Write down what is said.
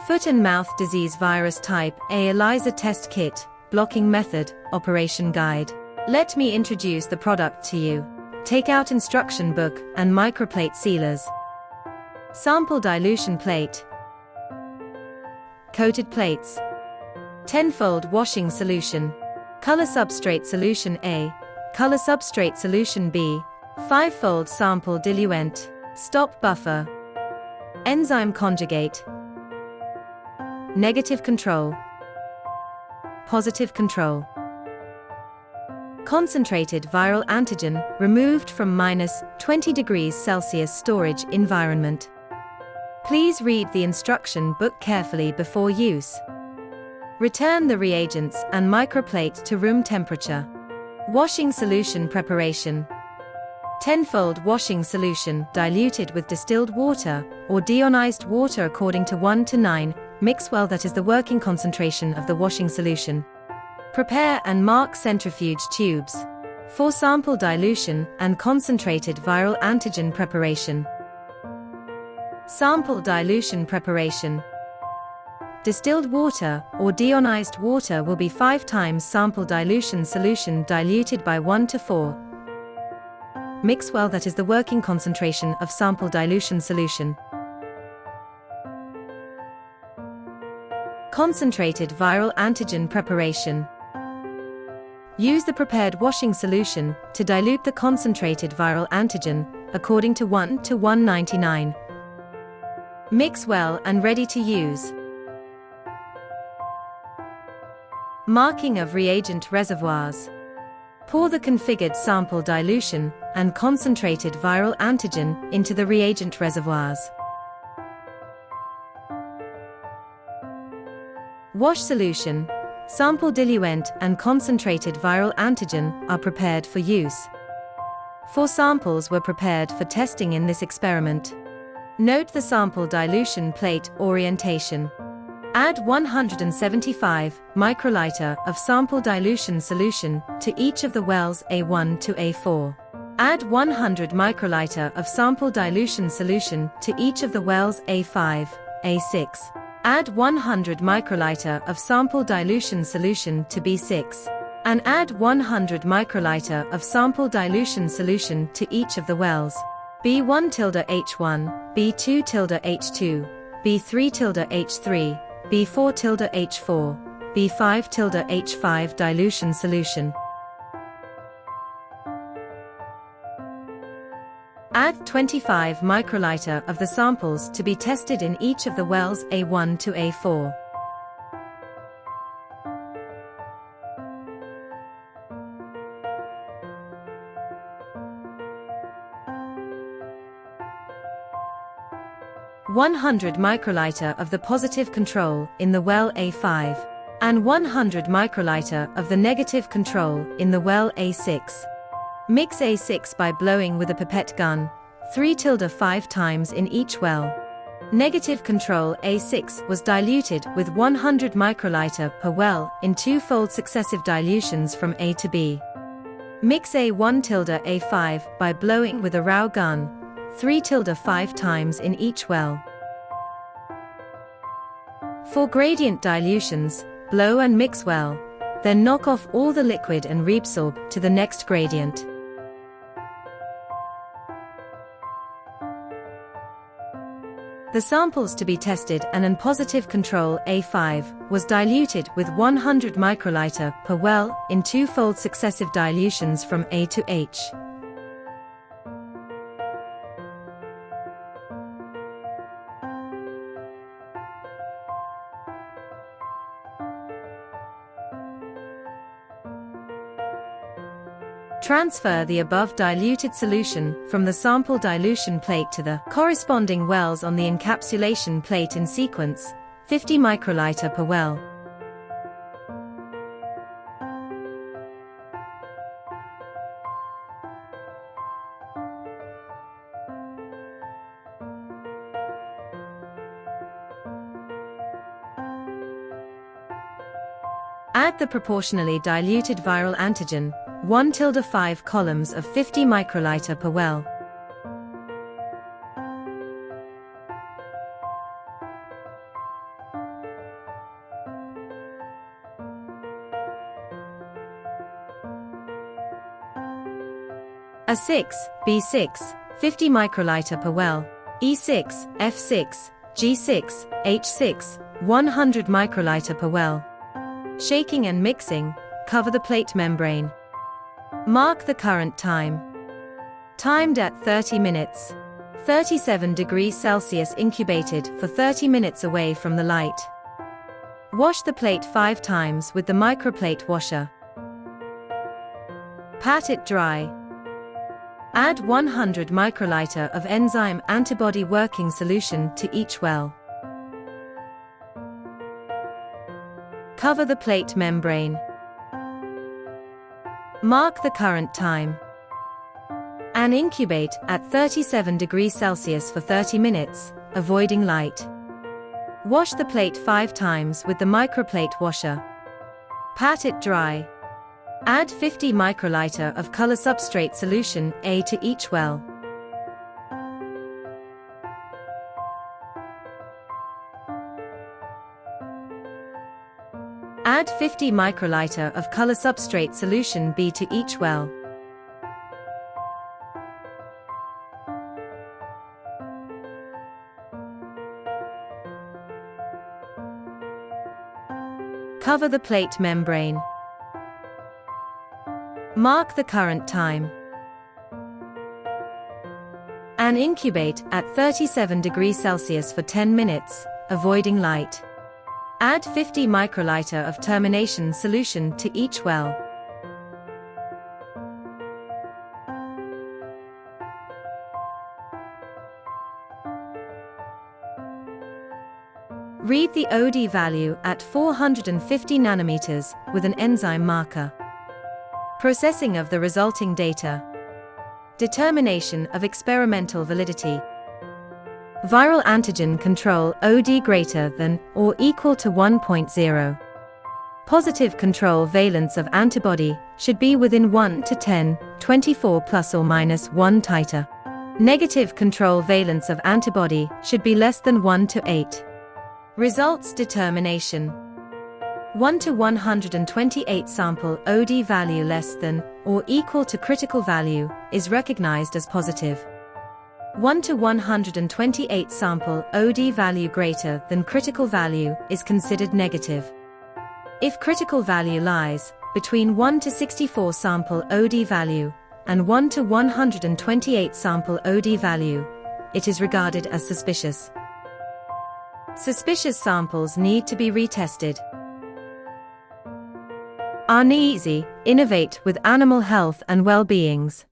Foot and mouth disease virus type A ELISA test kit, blocking method, operation guide. Let me introduce the product to you. Take out instruction book and microplate sealers. Sample dilution plate. Coated plates. 10-fold washing solution. Color substrate solution A. Color substrate solution B. 5-fold sample diluent. Stop buffer. Enzyme conjugate. Negative control. Positive control. Concentrated viral antigen removed from -20 degrees Celsius storage environment. Please read the instruction book carefully before use. Return the reagents and microplate to room temperature. Washing solution preparation. 10-fold washing solution diluted with distilled water or deionized water according to 1:9. Mix well, that is the working concentration of the washing solution. Prepare and mark centrifuge tubes. For sample dilution and concentrated viral antigen preparation. Sample dilution preparation. Distilled water or deionized water will be 5 times sample dilution solution diluted by 1 to 4. Mix well, that is the working concentration of sample dilution solution. Concentrated viral antigen preparation. Use the prepared washing solution to dilute the concentrated viral antigen according to 1 to 199. Mix well and ready to use. Marking of reagent reservoirs. Pour the configured sample dilution and concentrated viral antigen into the reagent reservoirs. Wash solution, sample diluent and concentrated viral antigen are prepared for use. 4 samples were prepared for testing in this experiment. Note the sample dilution plate orientation. Add 175 microliter of sample dilution solution to each of the wells A1 to A4. Add 100 microliter of sample dilution solution to each of the wells A5, A6. Add 100 microliter of sample dilution solution to B6. And add 100 microliter of sample dilution solution to each of the wells. B1-H1, B2-H2, B3-H3, B4-H4, B5-H5 dilution solution. Add 25 microliter of the samples to be tested in each of the wells A1 to A4. (100 microliter of the positive control in the well A5, and 100 microliter of the negative control in the well A6. Mix A6 by blowing with a pipette gun, 3-5 times in each well. Negative control A6 was diluted with 100 microliter per well in 2-fold successive dilutions from A to B. Mix A1-A5 by blowing with a row gun, 3-5 times in each well. For gradient dilutions, blow and mix well, then knock off all the liquid and reabsorb to the next gradient. The samples to be tested and an positive control A5 was diluted with 100 microliter per well in 2-fold successive dilutions from A to H. Transfer the above diluted solution from the sample dilution plate to the corresponding wells on the encapsulation plate in sequence, 50 microliter per well. Add the proportionally diluted viral antigen, 1-5 columns of 50 microliter per well. A6, B6, 50 microliter per well. E6, F6, G6, H6, 100 microliter per well. Shaking and mixing, cover the plate membrane. Mark the current time. Timed at 30 minutes. 37 degrees Celsius incubated for 30 minutes away from the light. Wash the plate 5 times with the microplate washer. Pat it dry. Add 100 microliter of enzyme antibody working solution to each well. Cover the plate membrane. Mark the current time. And incubate at 37 degrees Celsius for 30 minutes, avoiding light. Wash the plate 5 times with the microplate washer. Pat it dry. Add 50 microliter of color substrate solution A to each well. Add 50 microliter of color substrate solution B to each well. Cover the plate membrane. Mark the current time. And incubate at 37 degrees Celsius for 10 minutes, avoiding light. Add 50 microliter of termination solution to each well. Read the OD value at 450 nanometers with an enzyme marker. Processing of the resulting data. Determination of experimental validity. Viral antigen control OD greater than or equal to 1.0. Positive control valence of antibody should be within 1 to 10, 24 plus or minus 1 titer. Negative control valence of antibody should be less than 1 to 8. Results determination. 1 to 128 sample OD value less than or equal to critical value is recognized as positive. 1 to 128 sample OD value greater than critical value is considered negative. If critical value lies between 1 to 64 sample OD value and 1 to 128 sample OD value, it is regarded as suspicious. Suspicious samples need to be retested. Easy, innovate with animal health and well-beings.